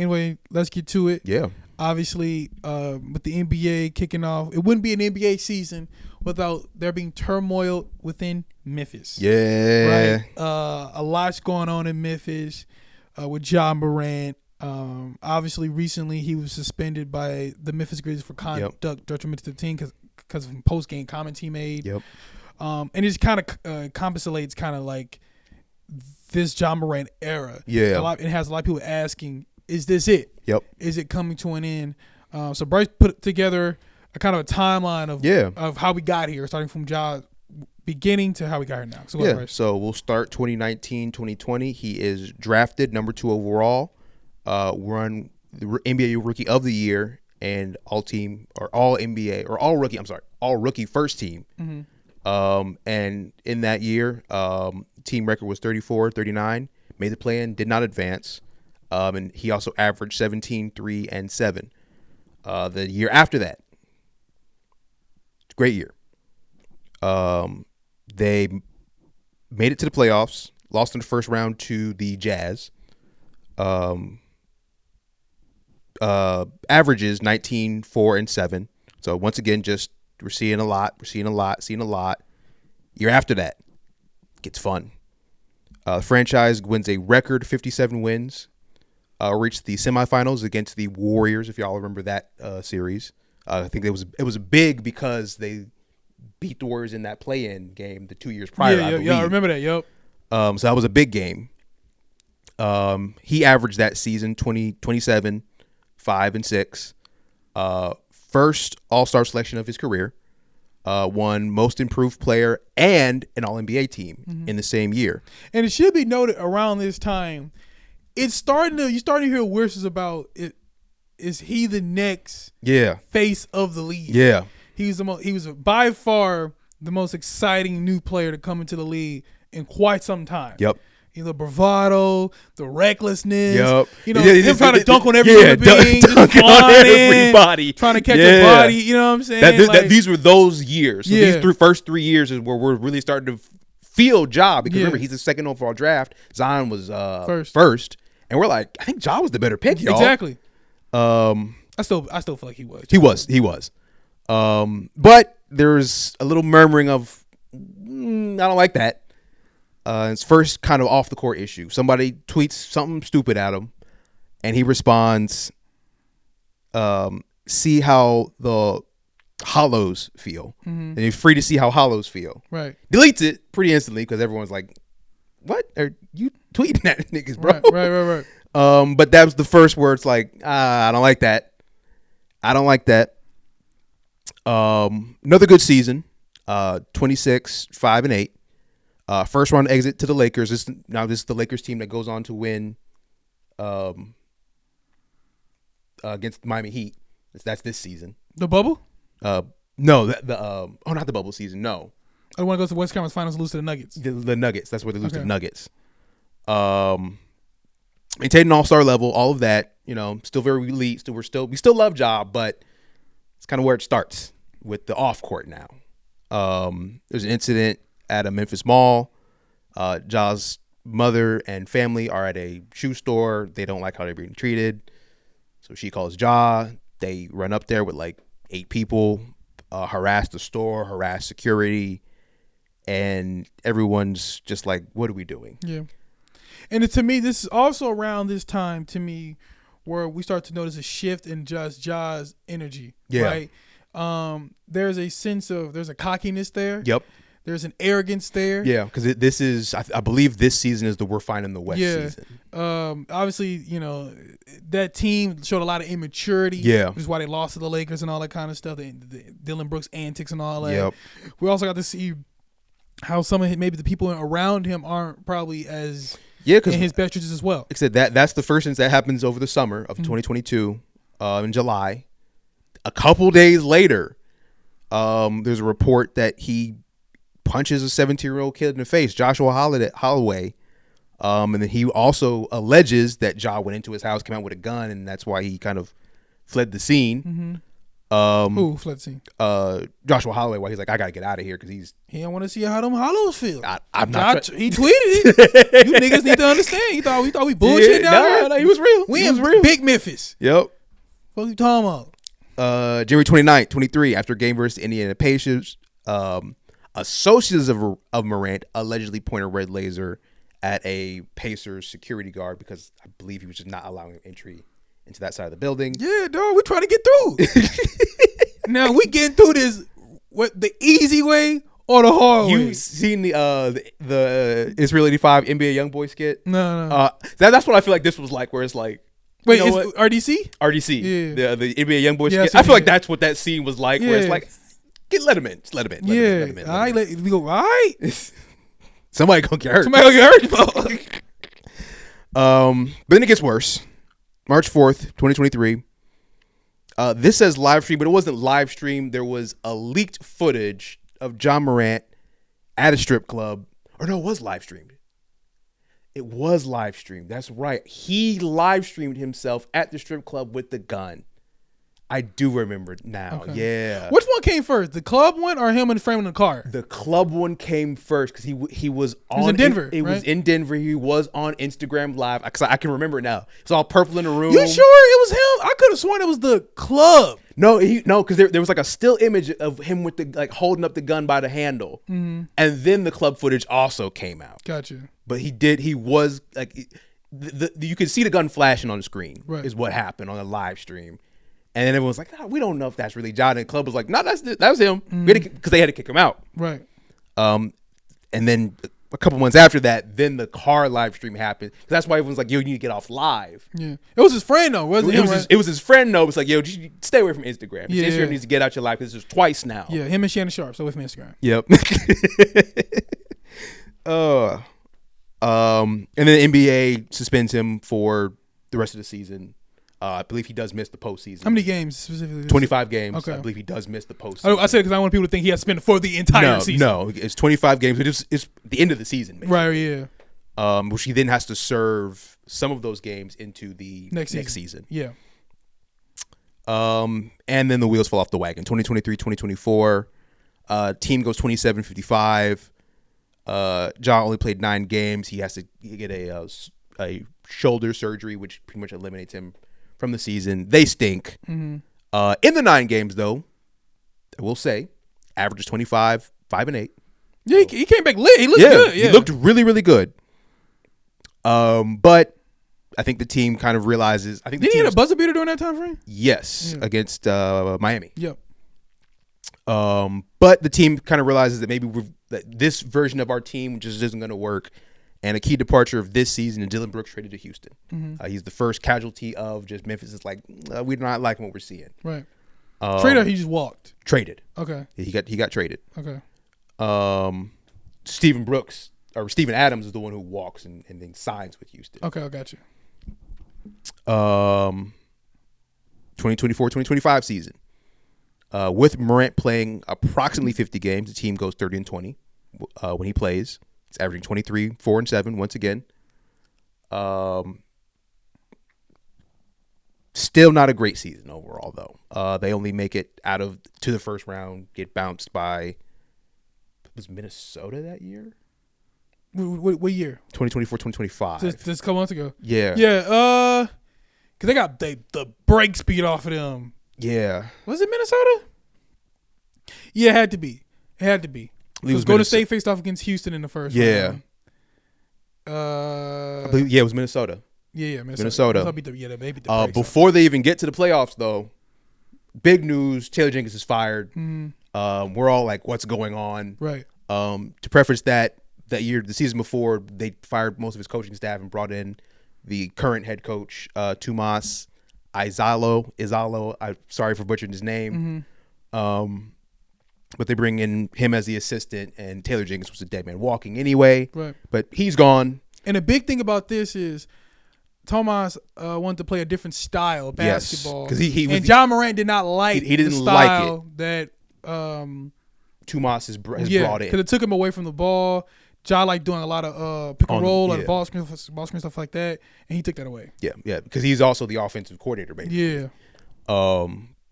Anyway, let's get to it. Yeah. Obviously, with the NBA kicking off, it wouldn't be an NBA season without there being turmoil within Memphis. Yeah. Right? A lot's going on in Memphis with Ja Morant. Obviously, recently he was suspended by the Memphis Grizzlies for conduct detrimental to the team because of post-game comments he made. Yep. And it just kind of encapsulates kind of like this Ja Morant era. Yeah. It has a lot of people asking, is this it? Yep. Is it coming to an end? So Bryce put together a kind of a timeline of how we got here, starting from Ja beginning to how we got here now. So go ahead, Bryce. So we'll start 2019, 2020. He is drafted number 2 overall, won the NBA Rookie of the Year and all rookie first team. Mm-hmm. And in that year, team record was 34-39, made the play-in, did not advance. And he also averaged 17, 3, and 7. The year after that, great year. They made it to the playoffs, lost in the first round to the Jazz. Averages 19, 4, and 7. So once again, just we're seeing a lot. Year after that, gets fun. Franchise wins a record 57 wins. Reached the semifinals against the Warriors, if y'all remember that series. I think it was big because they beat the Warriors in that play-in game the 2 years prior. I believe. I remember that. Yep. So that was a big game. He averaged that season 27, 5, and 6. First All-Star selection of his career. Won Most Improved Player and an All-NBA team in the same year. And it should be noted around this time, you're starting to hear whispers about it. Is he the next face of the league? Yeah. He was by far the most exciting new player to come into the league in quite some time. Yep. The bravado, the recklessness. Yep. Him trying to dunk on every human being, dunk on everybody, trying to catch a body. You know what I'm saying? These were those years. So these first 3 years is where we're really starting to feel Ja, because remember, he's the second overall draft. Zion was first, and we're like, I think Ja was the better pick, y'all. Exactly. I still feel like he was. He was. But there's a little murmuring of, I don't like that. It's first kind of off the court issue. Somebody tweets something stupid at him, and he responds, see how the hollows feel. And he's free to see how hollows feel. Right. Deletes it pretty instantly because everyone's like, what are you tweeting at niggas, bro? Right. But that was the first where it's like, I don't like that. Another good season, 26, 5, and 8. First round exit to the Lakers. This is the Lakers team that goes on to win against the Miami Heat. That's this season. The bubble? No, not the bubble season. No. I want to go to the West Conference Finals and lose to the Nuggets. The Nuggets. That's where they lose to the Nuggets. Maintained an all-star level, all of that. Still very elite. We still love Ja, but it's kind of where it starts with the off court now. There's an incident at a Memphis mall. Ja's mother and family are at a shoe store. They don't like how they're being treated. So she calls Ja. They run up there with like 8 people, harass the store, harass security, and everyone's just like, what are we doing? Yeah. And to me, this is also around this time to me where we start to notice a shift in just Ja's energy. Yeah. Right? There's a cockiness there. Yep. There's an arrogance there. Yeah, because this is, I believe this season is the we're finding the West season. Obviously, that team showed a lot of immaturity. Yeah. Which is why they lost to the Lakers and all that kind of stuff. The Dylan Brooks antics and all that. Yep. We also got to see how some of maybe the people around him aren't probably as in his best interests as well. Like I said, that's the first instance that happens over the summer of 2022 in July. A couple days later, there's a report that he punches a 17-year-old kid in the face, Joshua Holloway. And then he also alleges that Ja went into his house, came out with a gun, and that's why he kind of fled the scene. Who fled the scene? Joshua Holloway. Why he's like, I gotta get out of here because he don't want to see how them hollows feel. I'm not. He tweeted it. You niggas need to understand. He thought we bullshit down here. No, he was real. We was real. Big Memphis. Yep. What you talking about? January 29th, 23, after game versus Indiana Pacers, associates of Morant allegedly pointed a red laser at a Pacers security guard because I believe he was just not allowing entry into that side of the building. Yeah, dog, we trying to get through. Now we getting through this the easy way or the hard way. You seen the Israel 85 NBA YoungBoy skit? No. That's what I feel like this was like, where it's like, wait, you know RDC? RDC, yeah, the NBA YoungBoy skit. I feel like that's what that scene was like, where it's like, let him in, just let him in. We go, all right. Somebody gonna get hurt. But then it gets worse. March 4th, 2023. This says live stream, but it wasn't live stream. There was a leaked footage of John Morant at a strip club. Or no, it was live streamed. It was live streamed. That's right. He live streamed himself at the strip club with the gun. I do remember now. Okay. Yeah. Which one came first? The club one or him in the frame in the car? The club one came first because he was on. It was in Denver. It was in Denver. He was on Instagram Live. Because I can remember it now. It's all purple in the room. You sure it was him? I could have sworn it was the club. No, because there was like a still image of him with the holding up the gun by the handle, and then the club footage also came out. Gotcha. But he was like, you could see the gun flashing on the screen. Right. Is what happened on the live stream. And then everyone was like, we don't know if that's really John. And the club was like, no, that was him. Because they had to kick him out. Right. And then a couple months after that, then the car live stream happened. That's why everyone's like, yo, you need to get off live. Yeah. It was his friend, though, wasn't it? It was his friend, though. It's like, yo, just stay away from Instagram. Yeah. Instagram needs to get out your life because this is twice now. Yeah, him and Shannon Sharp. So with me Instagram. Yep. And then the NBA suspends him for the rest of the season. I believe he does miss the postseason. How many games specifically? 25 games. Okay. I believe he does miss the postseason. I said it because I want people to think he has to spend for the entire season. No, it's 25 games. It's the end of the season, basically. Right, yeah. Which he then has to serve some of those games into the next season. Yeah. And then the wheels fall off the wagon. 2023, 2024. Team goes 27-55. John only played 9 games. He has to get a shoulder surgery, which pretty much eliminates him from the season. They stink. Mm-hmm. In the 9 games, though, I will say, averages 25, 5-8. Yeah, he came back lit. He looked good. Yeah. He looked really, really good. But I think the team kind of realizes. I think did he hit a buzzer beater during that time frame? Yes, against Miami. Yep. But the team kind of realizes that maybe that this version of our team just isn't going to work. And a key departure of this season is Dylan Brooks traded to Houston. Mm-hmm. He's the first casualty of just Memphis. It's like we're not liking what we're seeing. Right. Traded. He just walked. Traded. Okay. He got traded. Okay. Steven Adams is the one who walks and then signs with Houston. Okay, I got you. 2024-2025 season. With Morant playing approximately 50 games, the team goes 30-20 when he plays. It's averaging 23, 4 and 7 once again. Still not a great season overall, though. They only make it to the first round, get bounced by. Was Minnesota that year? What year? 2024, 2025. Just a couple months ago. Yeah. Yeah. Because they got the break speed off of them. Yeah. Was it Minnesota? Yeah, it had to be. Because Golden State faced off against Houston in the first round. I believe, it was Minnesota. Yeah, Minnesota. They beat the before they even get to the playoffs, though, big news, Taylor Jenkins is fired. Mm-hmm. We're all like, what's going on? Right. To preface that year, the season before, they fired most of his coaching staff and brought in the current head coach, Tomas Izalo. I'm sorry for butchering his name. Mm-hmm. But they bring in him as the assistant, and Taylor Jenkins was a dead man walking anyway. Right. But he's gone. And the big thing about this is Tomas wanted to play a different style of basketball. Because John Morant did not like he didn't the like style it. that Tomas has brought in. Because it took him away from the ball. John liked doing a lot of pick and roll, like ball screen stuff like that, and he took that away. Yeah, because he's also the offensive coordinator, basically. Yeah.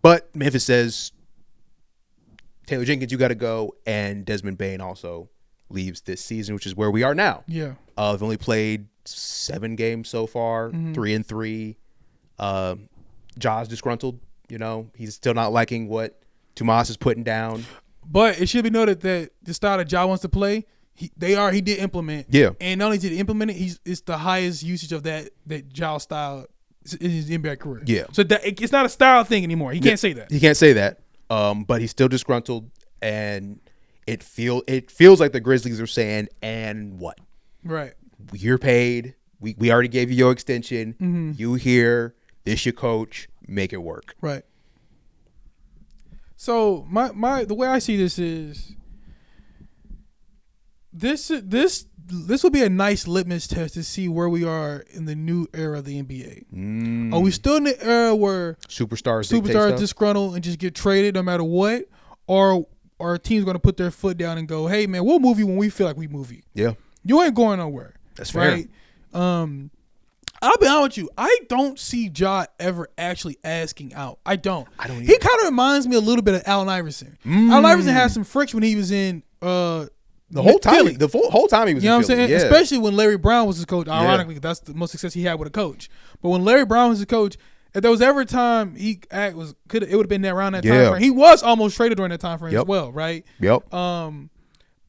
But Memphis says, Taylor Jenkins, you got to go, and Desmond Bane also leaves this season, which is where we are now. Yeah. They've only played 7 games so far, 3-3. Ja's disgruntled. He's still not liking what Tomas is putting down. But it should be noted that the style that Ja wants to play, he did implement. Yeah. And not only did he implement it, it's the highest usage of that Ja style in his NBA career. Yeah. So it's not a style thing anymore. He can't say that. He can't say that. But he's still disgruntled, and it feels like the Grizzlies are saying, and what? Right. You're paid. We already gave you your extension. Mm-hmm. You here. This your coach. Make it work. Right. So the way I see this is this will be a nice litmus test to see where we are in the new era of the NBA. Are we still in the era where superstars disgruntled and just get traded no matter what, or are teams going to put their foot down and go, hey man, we'll move you when we feel like we move you. Yeah, you ain't going nowhere. That's fair. Right? I'll be honest with you. I don't see Ja ever actually asking out. I don't. He kind of reminds me a little bit of Allen Iverson. Allen Iverson had some friction when he was in the whole time. Philly. The whole time he was. You know in what I'm saying? Yeah. Especially when Larry Brown was his coach. Ironically, that's the most success he had with a coach. But when Larry Brown was his coach, if there was ever a time it would have been around that time frame. He was almost traded during that time frame as well, right? Yep.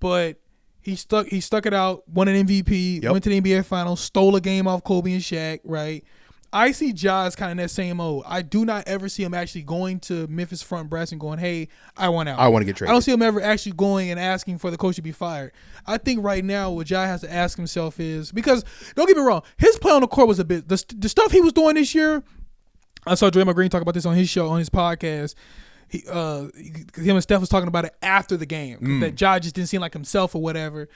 But he stuck it out, won an MVP, went to the NBA Finals, stole a game off Kobe and Shaq, right? I see Ja as kind of in that same mode. I do not ever see him actually going to Memphis front brass and going, hey, I want out. I want to get traded. I don't see him ever actually going and asking for the coach to be fired. I think right now what Ja has to ask himself is, because don't get me wrong, his play on the court was a bit, the stuff he was doing this year, I saw Draymond Green talk about this on his show, on his podcast. Him and Steph was talking about it after the game, that Ja just didn't seem like himself or whatever,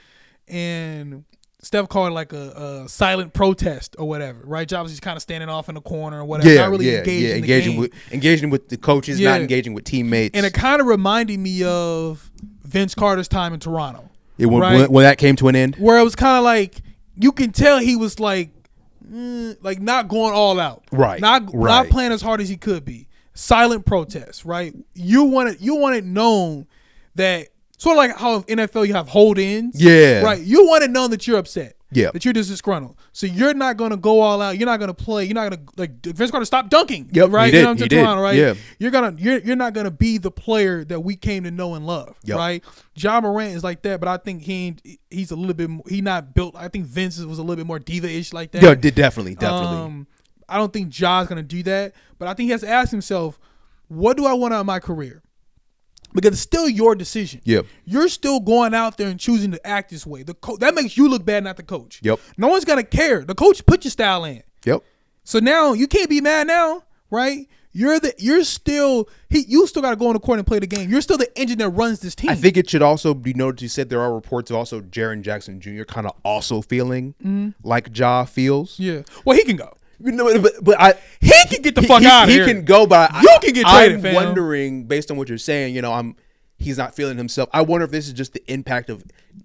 and Steph called it like a silent protest or whatever, right? Ja was just kind of standing off in the corner or whatever, not really engaging with the coaches, not engaging with teammates, and it kind of reminded me of Vince Carter's time in Toronto. When that came to an end, where it was kind of like you can tell he was like not going all out, right? Not playing as hard as he could be. Silent protest, right? You want it known that, sort of like how in NFL you have hold-ins, right? You want it known that you're upset, that you're just disgruntled. So you're not going to go all out. You're not going to play. You're not going to, like, Vince Carter, stop dunking, right? You know what I'm saying, Toronto, right? Yeah. You're not going to be the player that we came to know and love, right? Ja Morant is like that, but I think he's a little bit more, he not built. I think Vince was a little bit more diva-ish like that. Yeah, definitely. I don't think Ja's going to do that, but I think he has to ask himself, what do I want out of my career? Because it's still your decision. Yep. You're still going out there and choosing to act this way. That makes you look bad, not the coach. Yep. No one's going to care. The coach put your style in. Yep. So now you can't be mad now, right? You still got to go on the court and play the game. You're still the engine that runs this team. I think it should also be noted, you said there are reports of also Jaren Jackson Jr. kind of also feeling like Ja feels. Yeah. Well, he can go. But he can get the fuck out of here. He can go, but you can get traded, I'm fam. wondering, based on what you're saying, he's not feeling himself. I wonder if this is just the impact of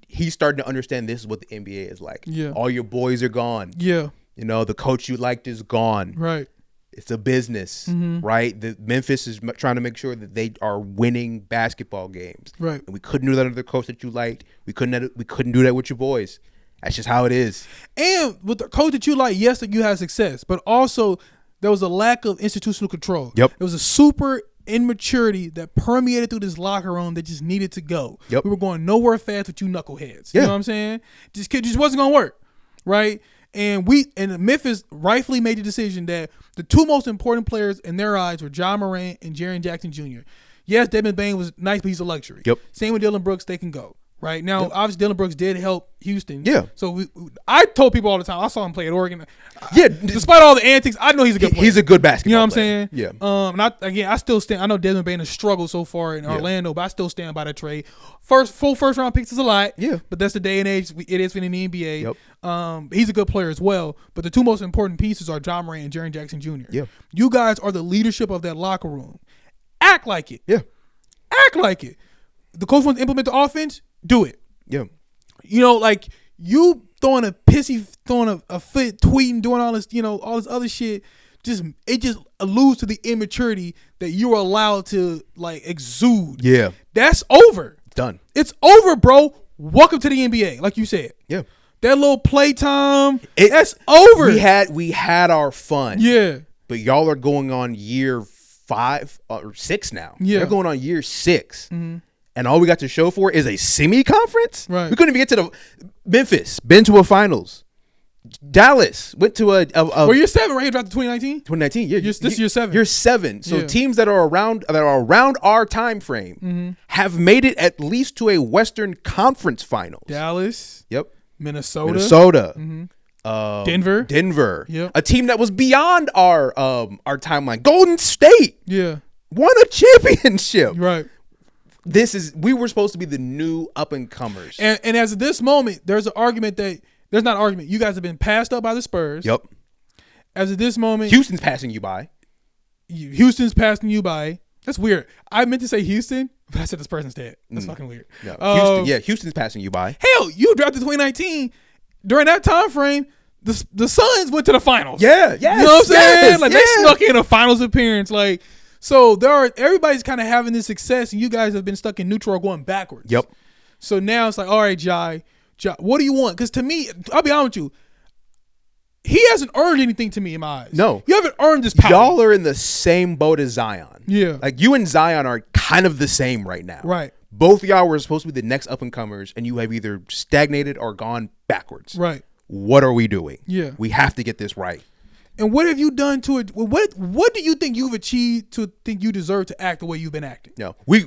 he's starting to understand this is what the NBA is like. Yeah. All your boys are gone. Yeah. The coach you liked is gone. Right. It's a business, right? Memphis is trying to make sure that they are winning basketball games. Right. And we couldn't do that under the coach that you liked. We couldn't do that with your boys. That's just how it is. And with the coach that you like, yes, that you had success, but also there was a lack of institutional control. Yep. There was a super immaturity that permeated through this locker room that just needed to go. Yep. We were going nowhere fast with you knuckleheads. You know what I'm saying? Just wasn't going to work, right? And Memphis rightfully made the decision that the two most important players in their eyes were Ja Morant and Jaren Jackson Jr. Yes, Desmond Bane was nice, but he's a luxury. Yep. Same with Dillon Brooks, they can go. Right now, obviously Dillon Brooks did help Houston. Yeah. So I told people all the time. I saw him play at Oregon. Yeah. Despite all the antics, I know he's a good player. He's a good basketball. You know what I'm player. saying? Yeah. And I still stand. I know Desmond Bane has struggled so far in Orlando, but I still stand by that trade. Full first round picks is a lot. Yeah. But that's the day and age it is in the NBA. Yep. He's a good player as well. But the two most important pieces are Ja Morant and Jaren Jackson Jr. Yeah. You guys are the leadership of that locker room. Act like it. Yeah. Act like it. The coach wants to implement the offense. Do it. Yeah. Like you throwing a fit, tweeting, doing all this, all this other shit it just alludes to the immaturity that you're allowed to like exude. Yeah. That's over. Done. It's over, bro. Welcome to the NBA, like you said. Yeah. That little playtime, that's over. We had our fun. Yeah. But y'all are going on year 5 or 6 now. Yeah. They're going on year 6. Mm-hmm. And all we got to show for is a semi-conference? Right. We couldn't even get to the Memphis, been to a finals. Dallas went to a well, you're 7, right? You dropped to 2019? 2019, yeah. This is year 7. You're 7. So teams that are around our time frame have made it at least to a Western Conference Finals. Dallas. Yep. Minnesota. Denver. Yep. A team that was beyond our timeline. Golden State. Yeah. Won a championship. Right. We were supposed to be the new up and comers. And as of this moment, there's an argument that there's not an argument. You guys have been passed up by the Spurs. Yep. As of this moment, Houston's passing you by. Houston's passing you by. That's weird. I meant to say Houston, but I said the Spurs instead. That's fucking weird. No. Houston's passing you by. Hell, you drafted 2019. During that time frame, the Suns went to the finals. Yeah, yes, you know what I'm saying? Like yeah. they snuck in a finals appearance. Like so, everybody's kind of having this success, and you guys have been stuck in neutral or going backwards. Yep. So now it's like, all right, Jai, what do you want? Because to me, I'll be honest with you, he hasn't earned anything to me in my eyes. No, you haven't earned this power. Y'all are in the same boat as Zion. Yeah, like you and Zion are kind of the same right now. Right. Both of y'all were supposed to be the next up and comers, and you have either stagnated or gone backwards. Right. What are we doing? Yeah. We have to get this right. And what have you done to it? What do you think you've achieved to think you deserve to act the way you've been acting? No, we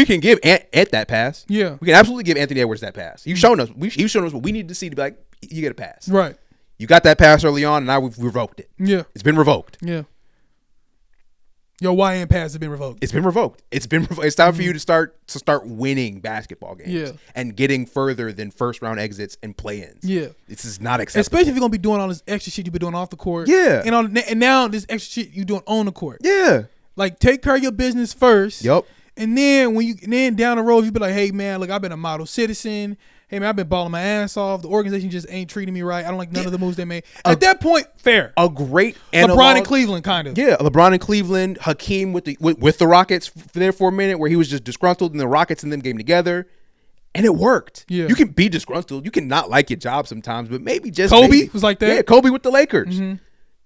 can give Ant that pass. Yeah, we can absolutely give Anthony Edwards that pass. You've shown us. You've shown us what we need to see to be like, you get a pass. Right. You got that pass early on, and now we've revoked it. Yeah, it's been revoked. Yeah. Your YN pass has been revoked. It's been revoked. It's time for you to start winning basketball games. Yeah. And getting further than first round exits and play-ins. Yeah. This is not acceptable. Especially if you're gonna be doing all this extra shit you've been doing off the court. Yeah. And now this extra shit you're doing on the court. Yeah. Like take care of your business first. Yep. And then down the road you be like, hey man, look, I've been a model citizen. Hey man, I've been balling my ass off. The organization just ain't treating me right. I don't like none of the moves they made. At that point, fair. A great analog. LeBron in Cleveland, kind of. Yeah, LeBron in Cleveland, Hakeem with the Rockets there for a minute, where he was just disgruntled, and the Rockets and them came together, and it worked. Yeah, you can be disgruntled, you can not like your job sometimes, but maybe just Kobe was like that. Yeah, Kobe with the Lakers. Mm-hmm.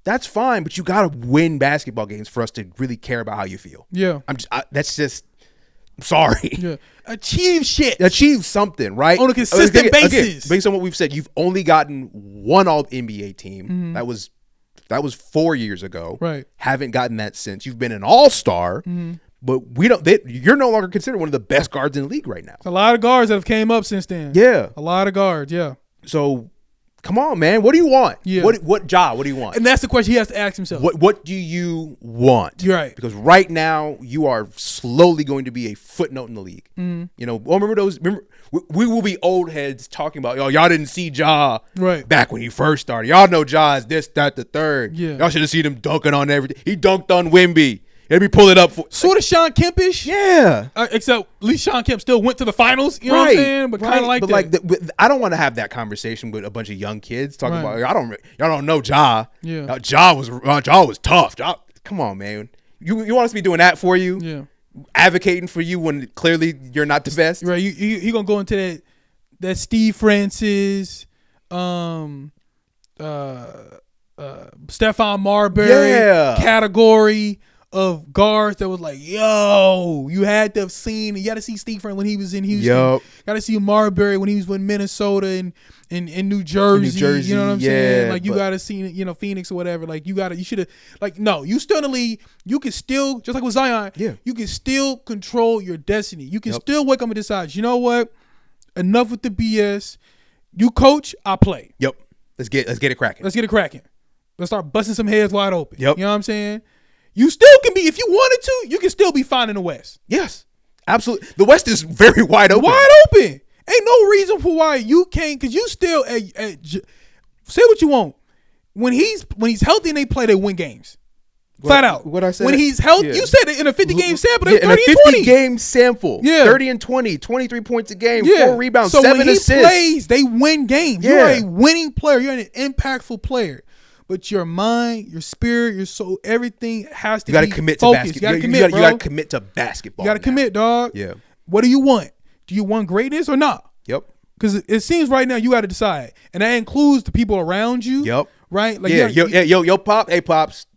That's fine, but you got to win basketball games for us to really care about how you feel. Yeah, I'm sorry. Yeah. Achieve shit. Achieve something, right? On a consistent basis. Based on what we've said, you've only gotten one All-NBA team. Mm-hmm. That was 4 years ago. Right. Haven't gotten that since. You've been an All-Star, but you're no longer considered one of the best guards in the league right now. There's a lot of guards that have came up since then. Yeah. A lot of guards, yeah. So come on, man. What do you want? Yeah. What job? What do you want? And that's the question he has to ask himself. What do you want? You're right. Because right now you are slowly going to be a footnote in the league. You know, remember we will be old heads talking about, y'all didn't see Ja back when he first started. Y'all know Ja is this, that, the third. Yeah. Y'all should have seen him dunking on everything. He dunked on Wemby. Let me pull it up. Sort of Sean Kempish. Yeah. Except at least Sean Kemp still went to the finals. You know what I'm saying? But kind of like that. I don't want to have that conversation with a bunch of young kids talking about, y'all don't know Ja. Yeah. Ja was tough. Ja, come on, man. You want us to be doing that for you? Yeah. Advocating for you when clearly you're not the best? Right. You gonna go into that Steve Francis, Stephon Marbury category of guards that was like, yo, you had to have seen. You got to see Steve Francis when he was in Houston. Yep. Got to see Marbury when he was with Minnesota and in New Jersey. You know what I'm saying? Like you got to see, Phoenix or whatever. Like you should have. Like no, you still in the league. You can still, just like with Zion. Yeah. You can still control your destiny. You can still wake up and decide. You know what? Enough with the BS. You coach, I play. Yep. Let's get it cracking. Let's start busting some heads wide open. Yep. You know what I'm saying? You still can be, if you wanted to, you can still be fine in the West. Yes, absolutely. The West is very wide open. Wide open. Ain't no reason for why you can't, because you still, say what you want. When he's healthy and they play, they win games. Flat out. What I said? When he's healthy, you said it in a 50-game sample, they're 30 in a 20. 50-game sample, 30 and 20, 23 points a game, 4 rebounds, so 7 when he assists. Plays, they win games. You're a winning player. You're an impactful player. but your mind, your spirit, your soul, everything has to. You got to commit to basketball. You got to commit to basketball. You got to commit, dog. Yeah. What do you want? Do you want greatness or not? Yep. Because it seems right now you got to decide, and that includes the people around you. Yep. Right. Like yo, pop. Hey, pops.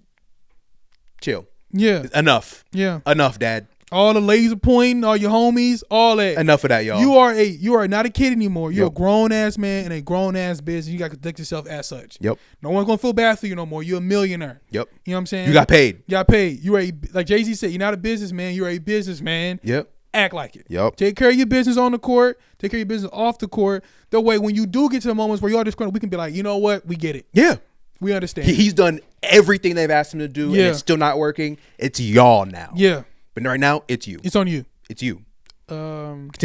Chill. Yeah. Enough. Yeah. Enough, Dad. All the laser pointing, all your homies, all that. Enough of that, y'all. You are not a kid anymore. You're a grown ass man in a grown ass business. You got to conduct yourself as such. Yep. No one's gonna feel bad for you no more. You're a millionaire. Yep. You know what I'm saying? You got paid. You got paid. You are like Jay-Z said, you're not a businessman, you're a businessman. Yep. Act like it. Yep. Take care of your business on the court. Take care of your business off the court. That way, when you do get to the moments where you are disgruntled, we can be like, you know what? We get it. Yeah. We understand. He's done everything they've asked him to do, and it's still not working. It's y'all now. Yeah. But right now, it's you. It's on you. It's you.